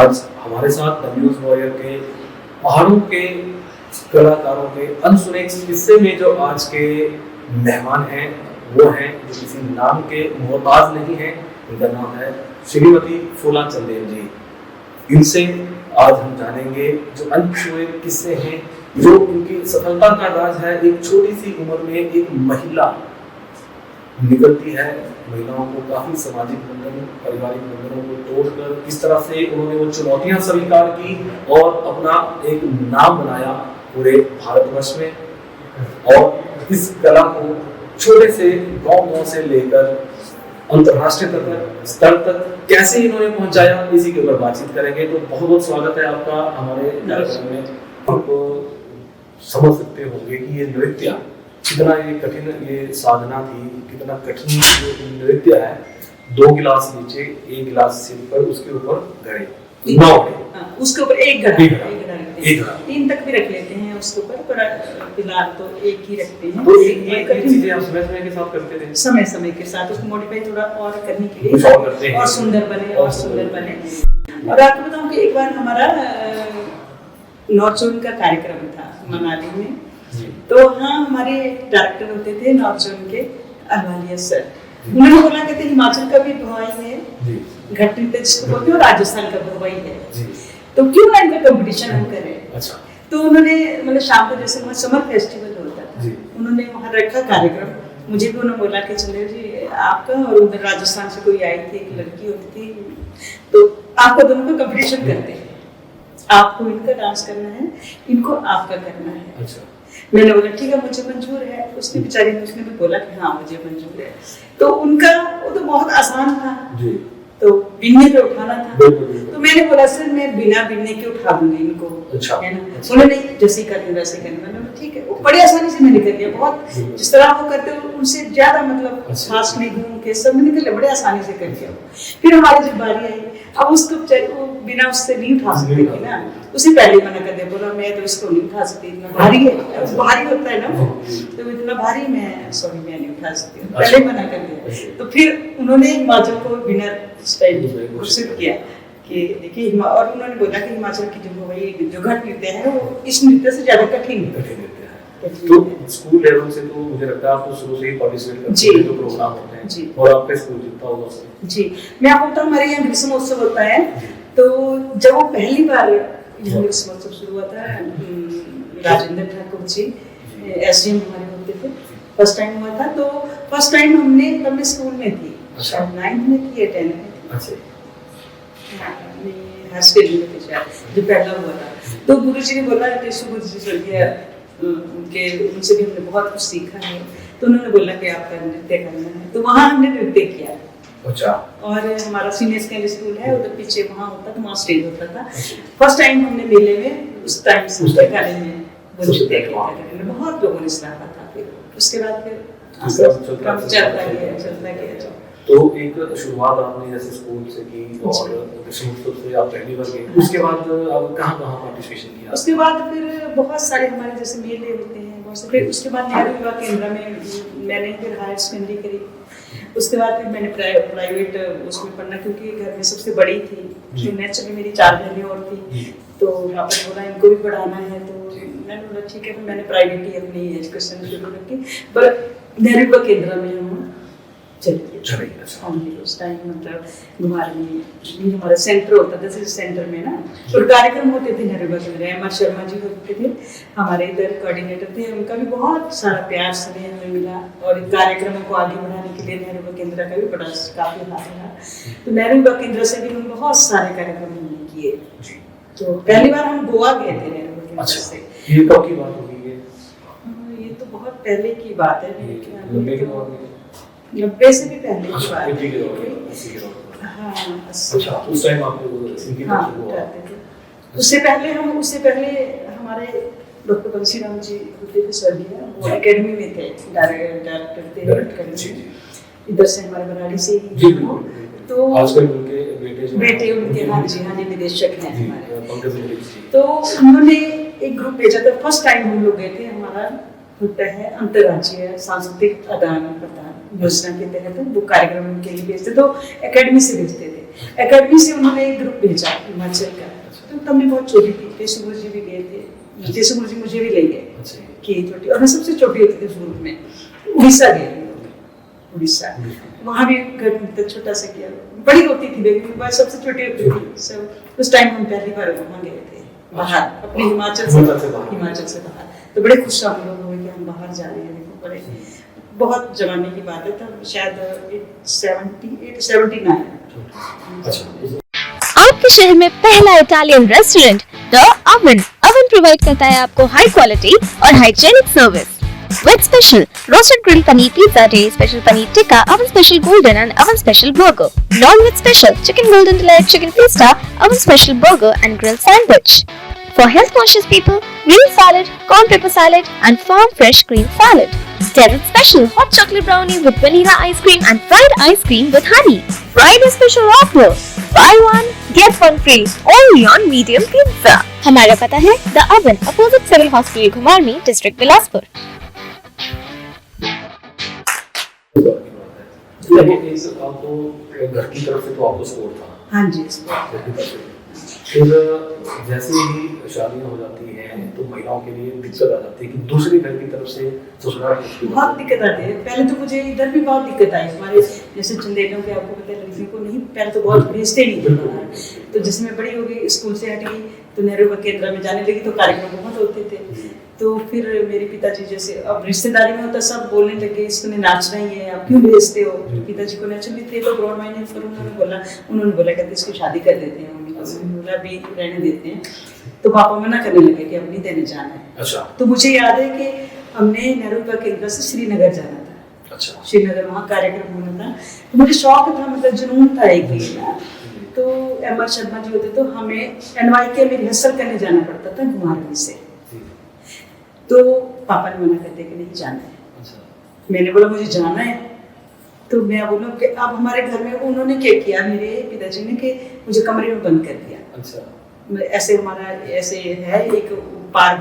आज हमारे साथ द न्यूज़ वॉरियर के पहाड़ों के कलाकारों के अनसुने किस्से में जो आज के मेहमान हैं वो हैं जो किसी नाम के मोहताज नहीं हैं। उनका नाम है श्रीमती फूला चंदेल जी। इनसे आज हम जानेंगे जो अनछुए किस्से हैं, जो उनकी सफलता का राज है। एक छोटी सी उम्र में एक महिला निकलती है, महिलाओं को काफी सामाजिक बंधन, पारिवारिक बंधनों को तोड़कर किस तरह से उन्होंने वो चुनौतियां स्वीकार की और अपना एक नाम बनाया पूरे भारतवर्ष में। और इस कला को छोटे से गांव से लेकर अंतरराष्ट्रीय स्तर तक कैसे इन्होंने पहुंचाया, इसी के ऊपर बातचीत करेंगे। तो बहुत बहुत स्वागत है आपका हमारे कार्यक्रम में। आपको समझ सकते होंगे कि ये नृत्य कितना ये कठिन ये साधना थी, कितना कठिन ये नृत्य है। 2 गिलास नीचे, 1 गिलास सिर पर, उसके ऊपर घड़े 9 उसके ऊपर एक घड़ा एक घड़ा 3 तक भी रख लेते हैं उसके ऊपर, पर फिलहाल तो एक ही रखते हैं। तो ये चीजें आप समय समय के साथ करते थे? समय समय के साथ उसको मॉडिफाई थोड़ा और करने के लिए कुछ और करते हैं और सुंदर बने और सुंदर बने। और आपको बताऊं कि एक बार हमारा नॉर्थ जोन का कार्यक्रम था मनाली में। तो हाँ, हमारे डायरेक्टर होते थे नॉर्थ जोन के अहवालिया सर। उन्होंने बोला कहते हिमाचल का भी भवाई है, घट नृत्य जिसको बोलते हैं, राजस्थान का भवाई है, तो क्यों ना इनका कंपटीशन हम करें। अच्छा। तो उन्होंने मतलब शाम को जैसे वहाँ समर फेस्टिवल होता था, उन्होंने वहाँ रखा कार्यक्रम। मुझे भी उन्होंने बोला कि चले जी आपका, और उधर राजस्थान से कोई आई थी, एक लड़की होती थी, तो आपका दोनों का कंपटीशन करते हैं, आपको इनका डांस करना है, इनको आपका करना है। अच्छा। मैंने बोला ठीक है, मुझे मंजूर है। उसने बेचारी ने उसने भी बोला कि हाँ मुझे मंजूर है। तो उनका वो तो बहुत आसान था जी। तो बिन्ने पे उठाना था। तो मैंने बोला सर मैं बिना बिन्ने के उठा दूंगी इनको। अच्छा। है ना? बोले नहीं, जैसे करने वैसे करने। मैंने बोला ठीक है। वो बड़ी आसानी से मैंने कर दिया, बहुत जिस तरह वो करते हो उनसे ज्यादा, मतलब सांस में घूम के सब मैंने कर लिया, बड़े आसानी से कर दिया। फिर हमारी जब बारी आई, अब उसको बिना उससे नहीं उठा सकती थी ना, उसे पहले मना कर दिया। बोला मैं तो इसको नहीं उठा सकती, इतना भारी है, भारी होता है ना वो, तो इतना भारी मैं सॉरी मैं नहीं उठा सकती, पहले मना कर दिया। तो फिर उन्होंने हिमाचल को विनर स्टाइल घोषित किया कि देखिए, और उन्होंने बोला कि हिमाचल की जो घट नृत्य है वो इस नृत्य से ज्यादा कठिन है। तो स्कूल लेवल से तो मुझे लगता है आपको शुरू से ही पार्टिसिपेट करते हैं जो प्रोग्राम होते हैं जी। और आपके स्कूल जितना होगा जी। मैं आपको बताऊं, हमारे यहाँ ग्रीष्म महोत्सव होता है, तो जब वो पहली बार यहाँ ग्रीष्म महोत्सव शुरू हुआ था, राजेंद्र ठाकुर जी एसडीएम हमारे होते थे, फर्स्ट टाइम हुआ था। तो फर्स्ट टाइम हमने तब मैं स्कूल में थी, शायद 9th में थी या 10th में थी। अच्छा। हाई स्कूल में थी शायद, जो पहला हुआ था। तो गुरुजी ने बोला कि सुबह जी चलिए, उनसे भी हमने बहुत कुछ सीखा है। तो उन्होंने बोला कि आपका नृत्य करना है, तो वहाँ हमने नृत्य किया। अच्छा। और हमारा सीनियर सेकेंडरी स्कूल है, उधर पीछे वहाँ होता था, वहाँ स्टेज होता था। फर्स्ट टाइम हमने मेले में उस टाइम से गाने में नृत्य किया, बहुत लोगों ने सराहा था। फिर उसके बाद फिर चलता गया। तो एक शुरुआत आपने जैसे स्कूल से की और ग्रीष्मोत्सव से आप पहली बार गए, उसके बाद आप कहाँ पार्टिसिपेशन किया? उसके बाद फिर बहुत सारे हमारे जैसे मेले होते हैं बहुत से। फिर उसके बाद नेहरू युवा केंद्र में मैंने फिर हायर सेकेंडरी करी। उसके बाद फिर मैंने प्राइवेट उसमें पढ़ना, क्योंकि घर में सबसे बड़ी थी, तो नेचुरली मेरी 4 बहनें और थी, तो पापा ने बोला इनको भी पढ़ाना है। तो मैंने बोला ठीक है, फिर मैंने प्राइवेट ही अपनी एजुकेशन शुरू रखी। पर नेहरू युवा केंद्र में हम चलिए उस टाइम मतलब घुमार में भी हमारा सेंटर होता था, जैसे सेंटर में ना, और कार्यक्रम होते थे नेहरू युवा केंद्र। एम आर शर्मा जी होते थे हमारे इधर कोऑर्डिनेटर थे, उनका भी बहुत सारा प्यार स्नेह हमें मिला। और कार्यक्रमों को आगे बढ़ाने के लिए नेहरू युवा केंद्र का भी बड़ा काफी हाथ रहा। तो नेहरू युवा केंद्र से भी हम बहुत सारे कार्यक्रम हमने किए। तो पहली बार हम गोवा गए थे नेहरू युवा केंद्र से। ये कब की बात होगी? ये तो बहुत पहले की बात है, 90 से भी पहले की बात है। हाँ, अच्छा। उस टाइम आपको सिंगिंग हुआ? उससे पहले हमारे डॉक्टर बंसीराम जी होते थे सर्दिया, वो एकेडमी में थे, डायरेक्टर थे इधर से हमारे बनारसी से ही। तो आजकल उनके बेटे उनके हाँ जी निदेशक हैं हमारे। तो उन्होंने एक ग्रुप भेजा था, फर्स्ट टाइम हम लोग गए थे, हमारा होता है अंतर्राज्यीय सांस्कृतिक आदान प्रदान योजना के तहत वो कार्यक्रम के लिए भेजते, तो एकेडमी से भेजते थे। एकेडमी से उन्होंने एक ग्रुप भेजा हिमाचल का, तो तब मैं बहुत छोटी थी, केशव जी भी गए थे, केशव जी मुझे भी ले गए कि छोटी, और मैं सबसे छोटी होती थी उस ग्रुप में। उड़ीसा गए, उड़ीसा, वहाँ भी घर छोटा सा किया, बड़ी होती थी बेबी, मैं सबसे छोटी होती थी सब। उस टाइम हम पहली बार वहाँ गए थे बाहर, अपने हिमाचल से बाहर, तो बड़े खुश हम लोग हुए कि हम बाहर जा रहे हैं। देखो बड़े बहुत जमाने की बात है, तब शायद 78-79। आपके शहर में पहला Italian restaurant the oven provide करता है आपको हाई क्वालिटी और hygienic service with special roasted grilled paneer pizza day, special paneer tikka, oven special golden and oven special burger, non-veg special chicken golden delight, chicken fiesta, oven special burger and grilled sandwich. For health conscious people, green salad, corn pepper salad and farm fresh green salad. Desert special hot chocolate brownie with vanilla ice cream and fried ice cream with honey. Friday special offer, buy one get one free only on medium pizza. हमारा पता है the oven, opposite civil hospital घुमारवी, district Bilaspur. आपको घर की तरफ से तो आपको सपोर्ट था? हाँ जी। फिर जैसे ही शादियां हो जाती हैं तो महिलाओं के लिए दिक्कत आ जाती है कि दूसरे घर की तरफ से ससुराल बहुत दिक्कत आती है। पहले तो मुझे इधर भी बहुत दिक्कत आई, हमारे जैसे चंदेलों के आपको पता है लड़कियों को नहीं, पहले तो बहुत भेजते नहीं थे। तो जिसमें बड़ी हो गई, स्कूल से हट गई तो नेहरू केंद्र में जाने लगी, तो कार्यक्रम बहुत होते थे। तो फिर मेरे पिताजी जैसे अब रिश्तेदारी में होता, सब बोलने लगे इसने नाचना ही है, आप क्यों भेजते हो? पिताजी को नेचुरली थे तो ग्राउंड माइनर पर उन्होंने बोला कहते इसको शादी कर देते हैं, उन्होंने बोला भी रहने देते हैं। तो पापा मना करने लगे कि अब नहीं देने जाना है। अच्छा। तो मुझे याद है कि हमने नेहरू केंद्र से श्रीनगर जाना था। अच्छा। श्रीनगर वहाँ कार्यक्रम होना था, तो मुझे शौक था, मतलब जुनून था एक ना। तो एम.आर. शर्मा जी होते, तो हमें NYK में रिहर्सल करने जाना पड़ता था घुमारवी से। तो पापा ने मना कर दिया कि नहीं जाना है। अच्छा। मैंने बोला मुझे जाना है, तो मैं बोला कि अब हमारे घर में उन्होंने क्या किया मेरे पिताजी ने कि मुझे कमरे में बंद कर दिया। अच्छा। ऐसे हमारा ऐसे है एक पार्क,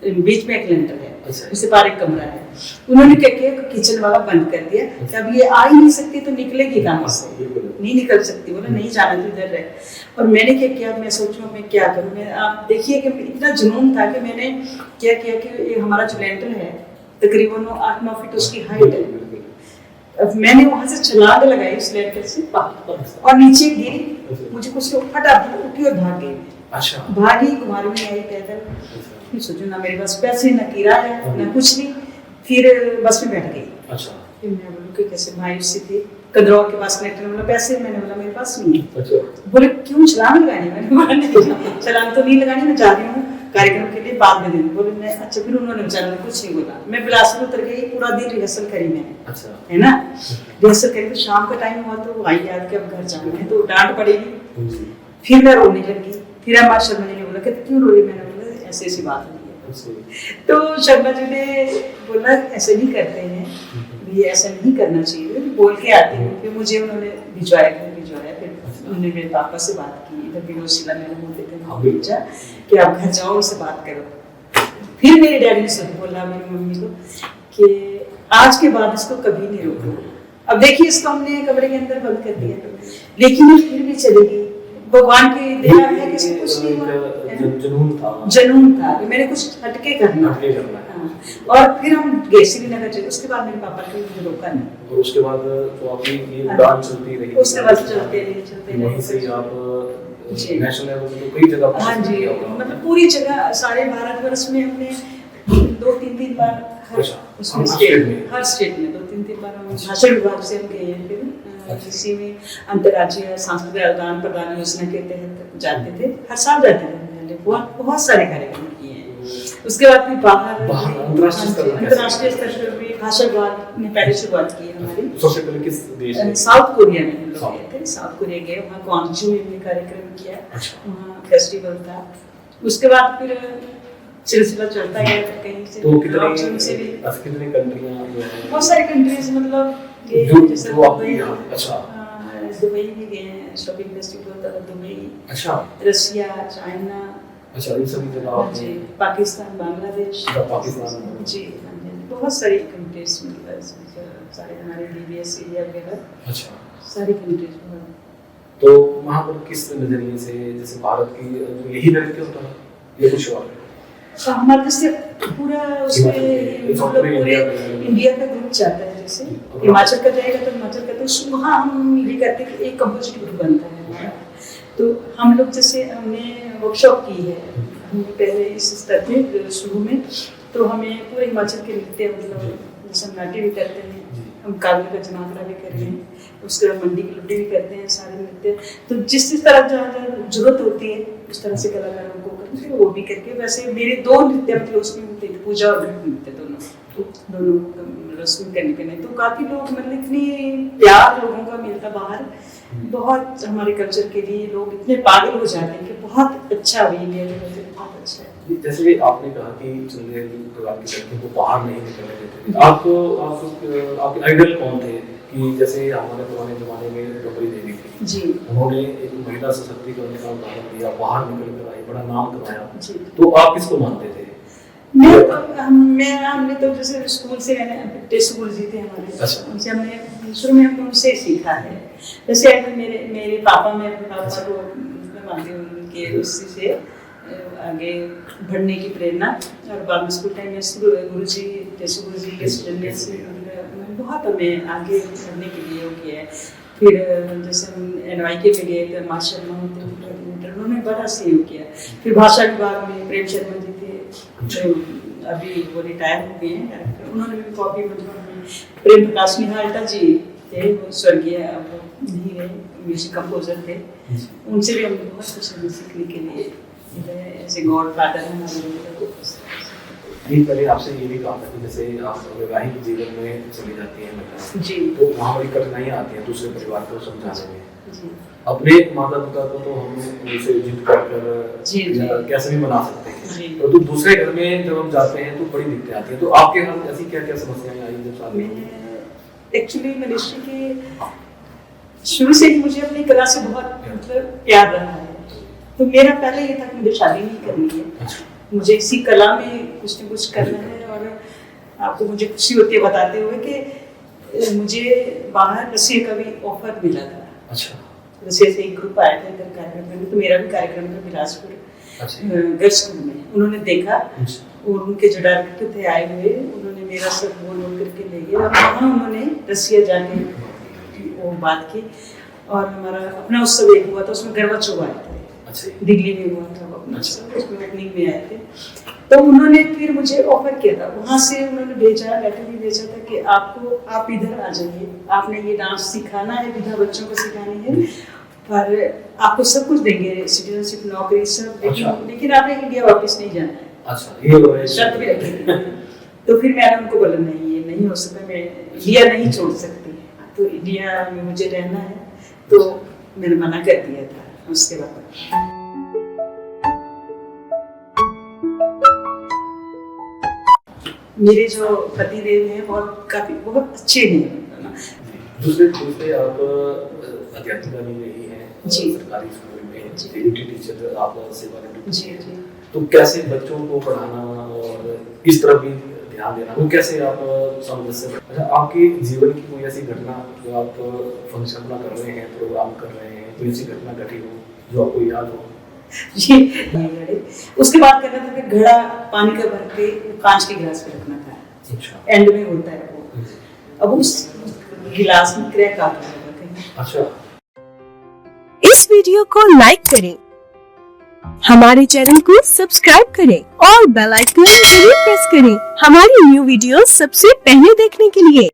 एक बीच में एक लेंटर है, अच्छा। उससे पार एक कमरा है। उन्होंने क्या किया किचन वाला बंद कर दिया। अच्छा। अब ये आ ही नहीं सकती तो निकलेगी कहाँ से, नहीं निकल सकती। बोला नहीं जाना तो इधर रहे। और मैंने क्या किया, मैं सोचूं मैं क्या करूं। मैं आप देखिए कि इतना जुनून था कि मैंने क्या किया कि ये हमारा जो लेंटर है तकरीबन 8-9 फीट उसकी हाइट है। अब मैंने वहां से छलांग लगाई उस लेंटर से और नीचे गिरी, मुझे कुछ फटाफट उठी और भाग गई। अच्छा। भागी, कुमार में आई पैदल। सोचो ना मेरे पास पैसे, ना किराया, ना कुछ नहीं। फिर बस में बैठ गई। अच्छा। फिर मैं बोलूं कि कैसे मायूसी थी। कदरौर के पास कनेक्टर बोला पैसे, मैंने बोला मेरे पास नहीं है। अच्छा। बोले क्यों छलांग लगानी? मैंने बोला नहीं छलांग तो नहीं लगानी, मैं जा रही हूँ कार्यक्रम के लिए, बाद में देंगे। बोले मैं अच्छा। फिर उन्होंने बेचारा कुछ नहीं बोला। मैं बिलासपुर उतर गई, पूरा दिन रिहर्सल करी मैंने। अच्छा। है ना, रिहर्सल करी। तो शाम का टाइम हुआ तो आई याद कि अब घर जाना है, तो डांट पड़ेगी। फिर मैं रोने लगी। फिर एम.आर. शर्मा जी ने बोला कि क्यों रो रही? मैंने बोला ऐसी ऐसी बात हुई है। तो शर्मा जी ने बोला ऐसे नहीं करते हैं, ये ऐसा नहीं करना चाहिए, बोल के आती हूँ। फिर मुझे उन्होंने भिजवाया। फिर उन्होंने मेरे पापा से बात की, इधर विनोशिला मेरे होते थे, भेजा कि आप घर जाओ उनसे बात करो। फिर मेरे डैडी ने सब बोला मेरी मम्मी को कि आज के बाद इसको कभी नहीं रोको। अब देखिए इसको हमने कमरे के अंदर बंद कर दिया, लेकिन फिर भी चलेगी। भगवान की दया है कि कुछ नहीं हुआ। जुनून था कि मैंने कुछ हटके करना। और फिर हम गए श्रीनगर चले। उसके बाद मेरे पापा ने मुझे रोका नहीं। और उसके बाद तो आपकी ये उड़ान चलती रही। उसके बाद चलते रहे। वहीं से आप नेशनल लेवल पे तो कई जगह। हाँ जी, मतलब पूरी जगह सारे भारतवर्ष में हमने 2-3 बार हर स्टेट में 2-3 बार हम भाषा विभाग से हम गए हैं। फिर किसी में अंतर्राज्यीय सांस्कृतिक आदान प्रदान योजना के तहत जाते थे, हर साल जाते थे। बहुत सारे कार्यक्रम किए हैं। उसके बाद फिर बाहर अंतर्राष्ट्रीय स्तर पर भी भाषा विभाग ने पहले शुरुआत की है हमारी। सबसे पहले किस देश में? साउथ कोरिया में हम लोग गए थे। साउथ कोरिया गए, वहाँ क्वांगजू में हमने कार्यक्रम किया। वहाँ फेस्टिवल था। उसके बाद फिर सिलसिला चलता गया कहीं से। तो कितनी कंट्रियां? बहुत सारी कंट्रीज, मतलब जैसे दुबई भी गए हैं, शॉपिंग फेस्टिवल होता था दुबई। अच्छा। रशिया, चाइना, अच्छा, इन सभी जगह आपने जी, पाकिस्तान, बांग्लादेश, पाकिस्तान जी, हाँ जी, बहुत सारी कंट्रीज मतलब सारे हमारे DBS एरिया वगैरह, अच्छा, सारी कंट्रीज। तो वहाँ पर किस नजरिए से, जैसे भारत की यही नजरिए होता है या कुछ और? हमारे जैसे पूरा उसमें मतलब पूरे इंडिया का ग्रुप जाता है, जैसे हिमाचल का जाएगा तो हिमाचल का, तो वहाँ हम ये करते हैं कि एक कंपोजिट ग्रुप बनता है हमारा। तो हम लोग जैसे हमने वर्कशॉप की है पहले इस स्तर पे शुरू में, तो हमें पूरे हिमाचल के नृत्य मतलब जैसे हम नाट्य भी करते हैं, हम काव्य का जनाकरा भी कर रहे हैं, उसके बाद मंडी की लुट्टी भी करते हैं, सारे नृत्य। तो जिस तरह जहाँ जरूरत होती है उस तरह से कलाकारों को करते हैं, वो भी करके। वैसे मेरे 2 नृत्य मतलब उसमें होते हैं, पूजा और नृत्य दोनों रस्म करने के नहीं। तो काफी लोग मतलब इतनी प्यार लोगों का मिलता बाहर, बहुत हमारे कल्चर के लिए लोग इतने पागल हो जाते हैं कि बहुत अच्छा हुई इंडिया का कल्चर, बहुत अच्छा है। जैसे आपने कहा कि चंदेल परिवार की लड़कियों को बाहर नहीं निकलने देते थे, आपके आइडल कौन थे? कि जैसे हमारे पुराने जमाने में द्रौपदी देवी थी जी, उन्होंने एक महिला सशक्तिकरण का उदाहरण दिया, बाहर निकल कर आई, बड़ा नाम कमाया जी। तो आप किसको मानते थे? हमने तो जैसे स्कूल से मैंने टेस्ट गुरु जी थे हमारे, अच्छा। उनसे हमने शुरू में उनसे सीखा है। जैसे मेरे पापा को मानती हूँ, उनके उसी से आगे बढ़ने की प्रेरणा। और बाद में स्कूल टाइम में गुरु जी टेस्ट गुरु जी के सुनने से बहुत हमें आगे बढ़ने के लिए वो किया है। फिर जैसे हम NYK पे गए थे, माँ शर्मा होते थे, उन्होंने बड़ा सहयोग किया। फिर भाषा विभाग में प्रेम शर्मा जी थे, जो अभी वो रिटायर हो गए हैं डायरेक्टर, उन्होंने भी कॉपी मतलब प्रेम प्रकाश निहारिका जी थे, वो स्वर्गीय अब नहीं रहे, म्यूजिक कंपोजर थे, उनसे भी हमने बहुत कुछ सीखने के लिए ऐसे गॉड फादर हमारे। पहले आपसे ये भी कहा था कि जैसे आप वैवाहिक जीवन में चली जाती हैं जी, तो वहाँ बड़ी कठिनाइयाँ आती हैं दूसरे परिवार को समझाने में जी। अपने माता पिता को तो हम उनसे जिद कर कैसे भी मना सकते हैं, तो दूसरे घर में जब हम जाते हैं तो बड़ी दिक्कतें आती हैं। तो आपके घर में ऐसी क्या क्या समस्याएं आई जब शादी हुई? एक्चुअली मनीषी के शुरू से ही मुझे अपनी कला से बहुत मतलब प्यार रहा है, तो मेरा पहले ये था कि मुझे शादी नहीं करनी है, मुझे इसी कला में कुछ न कुछ करना है। और आपको मुझे खुशी होती है बताते हुए कि मुझे बाहर रसिया का भी ऑफर मिला था। अच्छा। रसिया से एक ग्रुप आया था इधर कार्यक्रम में, तो मेरा भी कार्यक्रम था बिलासपुर गर्ल्स स्कूल में। उन्होंने देखा और उनके जो डायरेक्टर थे आए हुए, उन्होंने मेरा सब बोल करके ले गया, और वहाँ उन्होंने रसिया जाके वो बात की। और हमारा अपना उत्सव एक हुआ था, उसमें गरबा चौक आए थे, दिल्ली में हुआ था अपना, उसमें ओपनिंग में आए थे। तो उन्होंने फिर मुझे ऑफर किया था, वहाँ से उन्होंने भेजा, लेटर भी भेजा था कि आप इधर आ जाइए, आपने ये डांस सिखाना है, विधा बच्चों को सिखानी है, और आपको सब कुछ देंगे, सिटीजनशिप, नौकरी सब, लेकिन आपने इंडिया वापस नहीं जाना है। अच्छा, ये शर्त भी रखी। तो फिर मैंने उनको बोला नहीं, ये नहीं हो सकता, मैं इंडिया नहीं छोड़ सकती, तो इंडिया में मुझे रहना है। तो मैंने मना कर दिया था उसके बाद। मेरे जो पति देव हैं बहुत अच्छे हैं। दूसरे आप अध्यापिका भी रही हैं जी, सरकारी स्कूल में टीचर आप सेवा जी जी। तो कैसे बच्चों को पढ़ाना और इस तरफ भी ध्यान देना, वो कैसे आप सामंजस्य? अच्छा, आपके जीवन की कोई ऐसी घटना जो आप फंक्शन अपना कर रहे हैं, प्रोग्राम कर रहे हैं, कोई ऐसी घटना घटी हो जो आपको याद हो? जी, उसके बाद करना था कि घड़ा पानी का भर के कांच के गिलास में रखना था। अच्छा। एंड में होता है वो, अब उस गिलास में क्रैक आ गया। अच्छा। इस वीडियो को लाइक करें, हमारे चैनल को सब्सक्राइब करें और बेल आइकन जरूर प्रेस करें हमारी न्यू वीडियो सबसे पहले देखने के लिए।